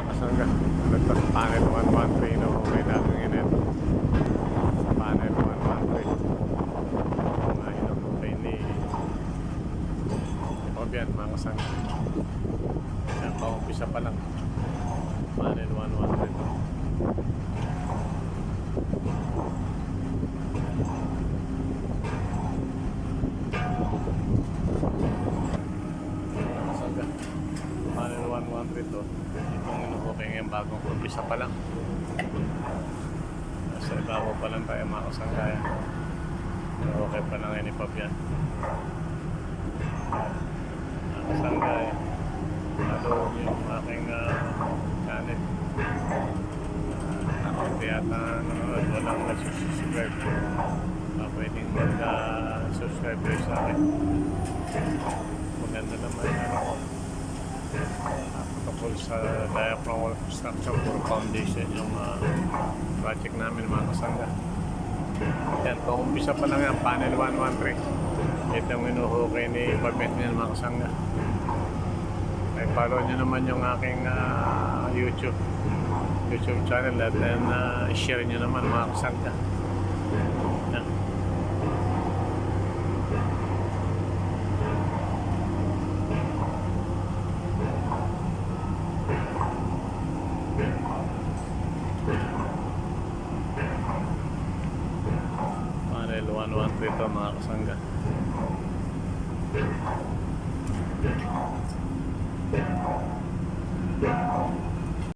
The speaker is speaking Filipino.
mga kasangga. Nagtas panel 113 no, okay natin yun ito. Panel 113. Mga hinukay ni Fabian mga kasangga. Yan, paumpisa pa lang. Panel 113. Panel 113 to. Itong inuhukay ngayon bagong umpisa pa lang. Nasa ibabaw pa lang tayo mga kasanggaya. Okay pa lang yan ni Fabian. Mga kasanggaya. Naloon yung aking channel. Nakaunti yata nanonood. Walang nagsusubscribe. Pwedeng mag-subscribe kayo sa akin. Maganda naman ako. Kapag sa diaphragm wall construction for foundation yung project namin mga kasangga. Yan, paumpisa pa lang yan, panel 113. Ito yung inuhukay ni Fabian yan mga kasangga. Ay follow nyo naman yung aking YouTube channel at then share nyo naman mga kasangga. Yan. Panel 113 ito mga kasangga.